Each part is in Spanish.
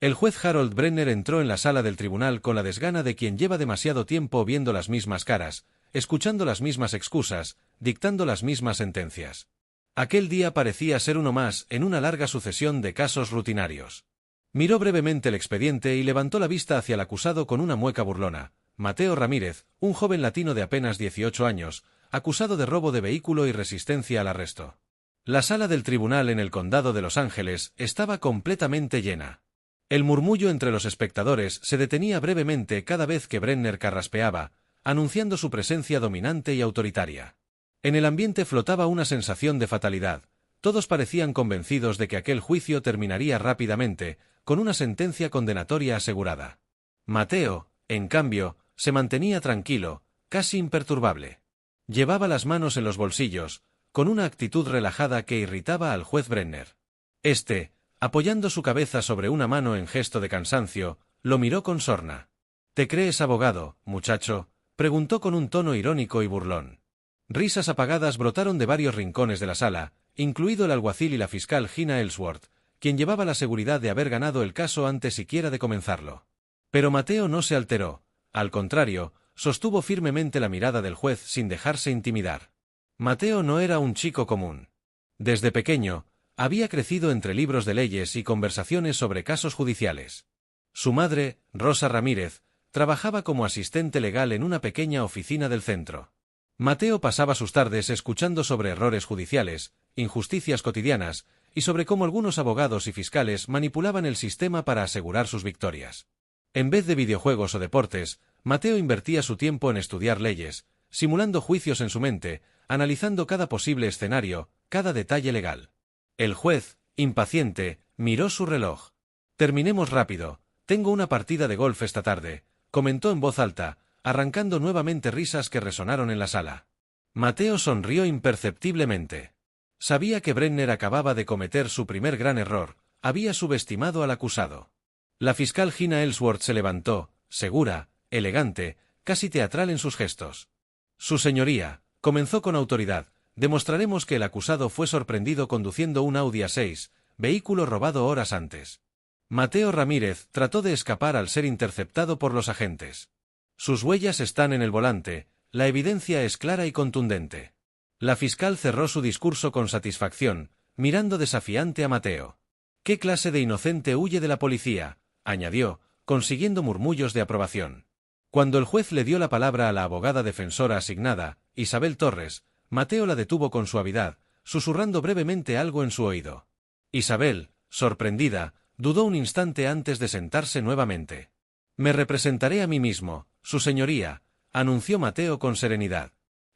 El juez Harold Brenner entró en la sala del tribunal con la desgana de quien lleva demasiado tiempo viendo las mismas caras, escuchando las mismas excusas, dictando las mismas sentencias. Aquel día parecía ser uno más en una larga sucesión de casos rutinarios. Miró brevemente el expediente y levantó la vista hacia el acusado con una mueca burlona. Mateo Ramírez, un joven latino de apenas 18 años, acusado de robo de vehículo y resistencia al arresto. La sala del tribunal en el condado de Los Ángeles estaba completamente llena. El murmullo entre los espectadores se detenía brevemente cada vez que Brenner carraspeaba, anunciando su presencia dominante y autoritaria. En el ambiente flotaba una sensación de fatalidad. Todos parecían convencidos de que aquel juicio terminaría rápidamente, con una sentencia condenatoria asegurada. Mateo, en cambio, se mantenía tranquilo, casi imperturbable. Llevaba las manos en los bolsillos, con una actitud relajada que irritaba al juez Brenner. Apoyando su cabeza sobre una mano en gesto de cansancio, lo miró con sorna. ¿Te crees abogado, muchacho?, preguntó con un tono irónico y burlón. Risas apagadas brotaron de varios rincones de la sala, incluido el alguacil y la fiscal Gina Ellsworth, quien llevaba la seguridad de haber ganado el caso antes siquiera de comenzarlo. Pero Mateo no se alteró, al contrario, sostuvo firmemente la mirada del juez sin dejarse intimidar. Mateo no era un chico común. Desde pequeño, había crecido entre libros de leyes y conversaciones sobre casos judiciales. Su madre, Rosa Ramírez, trabajaba como asistente legal en una pequeña oficina del centro. Mateo pasaba sus tardes escuchando sobre errores judiciales, injusticias cotidianas, y sobre cómo algunos abogados y fiscales manipulaban el sistema para asegurar sus victorias. En vez de videojuegos o deportes, Mateo invertía su tiempo en estudiar leyes, simulando juicios en su mente, analizando cada posible escenario, cada detalle legal. El juez, impaciente, miró su reloj. «Terminemos rápido, tengo una partida de golf esta tarde», comentó en voz alta, arrancando nuevamente risas que resonaron en la sala. Mateo sonrió imperceptiblemente. Sabía que Brenner acababa de cometer su primer gran error, había subestimado al acusado. La fiscal Gina Ellsworth se levantó, segura, elegante, casi teatral en sus gestos. «Su señoría», comenzó con autoridad, «demostraremos que el acusado fue sorprendido conduciendo un Audi A6, vehículo robado horas antes». Mateo Ramírez trató de escapar al ser interceptado por los agentes. «Sus huellas están en el volante, la evidencia es clara y contundente». La fiscal cerró su discurso con satisfacción, mirando desafiante a Mateo. «¿Qué clase de inocente huye de la policía?», añadió, consiguiendo murmullos de aprobación. Cuando el juez le dio la palabra a la abogada defensora asignada, Isabel Torres, Mateo la detuvo con suavidad, susurrando brevemente algo en su oído. Isabel, sorprendida, dudó un instante antes de sentarse nuevamente. «Me representaré a mí mismo, su señoría», anunció Mateo con serenidad.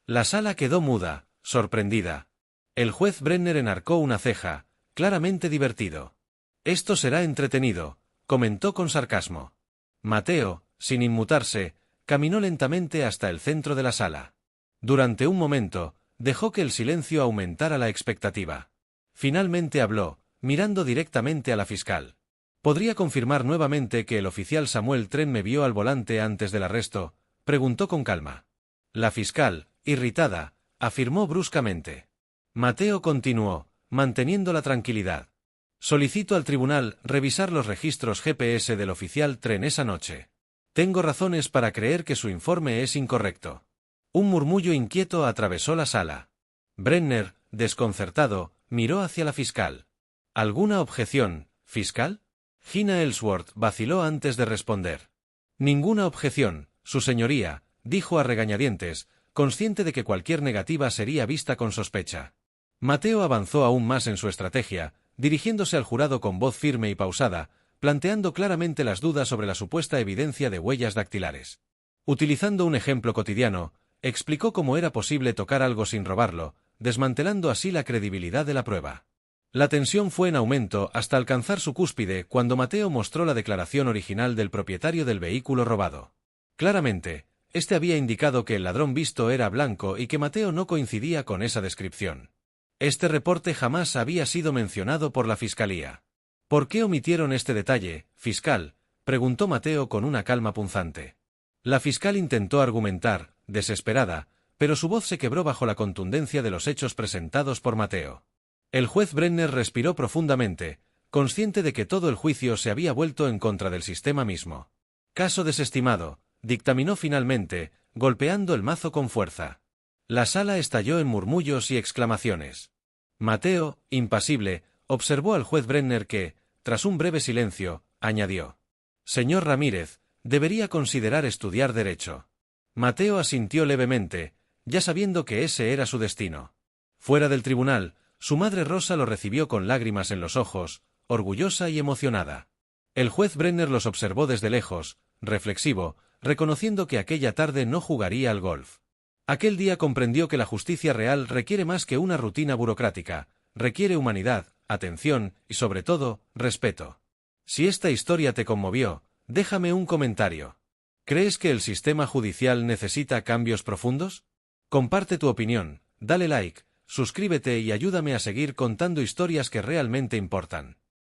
La sala quedó muda, sorprendida. El juez Brenner enarcó una ceja, claramente divertido. «Esto será entretenido», comentó con sarcasmo. Mateo, sin inmutarse, caminó lentamente hasta el centro de la sala. Durante un momento, dejó que el silencio aumentara la expectativa. Finalmente habló, mirando directamente a la fiscal. «¿Podría confirmar nuevamente que el oficial Samuel Tren me vio al volante antes del arresto?», preguntó con calma. La fiscal, irritada, afirmó bruscamente. Mateo continuó, manteniendo la tranquilidad. «Solicito al tribunal revisar los registros GPS del oficial Tren esa noche. Tengo razones para creer que su informe es incorrecto». Un murmullo inquieto atravesó la sala. Brenner, desconcertado, miró hacia la fiscal. «¿Alguna objeción, fiscal?». Gina Ellsworth vaciló antes de responder. «Ninguna objeción, su señoría», dijo a regañadientes, consciente de que cualquier negativa sería vista con sospecha. Mateo avanzó aún más en su estrategia, dirigiéndose al jurado con voz firme y pausada, planteando claramente las dudas sobre la supuesta evidencia de huellas dactilares. Utilizando un ejemplo cotidiano, explicó cómo era posible tocar algo sin robarlo, desmantelando así la credibilidad de la prueba. La tensión fue en aumento hasta alcanzar su cúspide cuando Mateo mostró la declaración original del propietario del vehículo robado. Claramente, este había indicado que el ladrón visto era blanco y que Mateo no coincidía con esa descripción. Este reporte jamás había sido mencionado por la fiscalía. «¿Por qué omitieron este detalle, fiscal?», preguntó Mateo con una calma punzante. La fiscal intentó argumentar, desesperada, pero su voz se quebró bajo la contundencia de los hechos presentados por Mateo. El juez Brenner respiró profundamente, consciente de que todo el juicio se había vuelto en contra del sistema mismo. Caso desestimado, dictaminó finalmente, golpeando el mazo con fuerza. La sala estalló en murmullos y exclamaciones. Mateo, impasible, observó al juez Brenner que, tras un breve silencio, añadió: «Señor Ramírez, debería considerar estudiar Derecho». Mateo asintió levemente, ya sabiendo que ese era su destino. Fuera del tribunal, su madre Rosa lo recibió con lágrimas en los ojos, orgullosa y emocionada. El juez Brenner los observó desde lejos, reflexivo, reconociendo que aquella tarde no jugaría al golf. Aquel día comprendió que la justicia real requiere más que una rutina burocrática, requiere humanidad, atención y, sobre todo, respeto. Si esta historia te conmovió, déjame un comentario. ¿Crees que el sistema judicial necesita cambios profundos? Comparte tu opinión, dale like, suscríbete y ayúdame a seguir contando historias que realmente importan.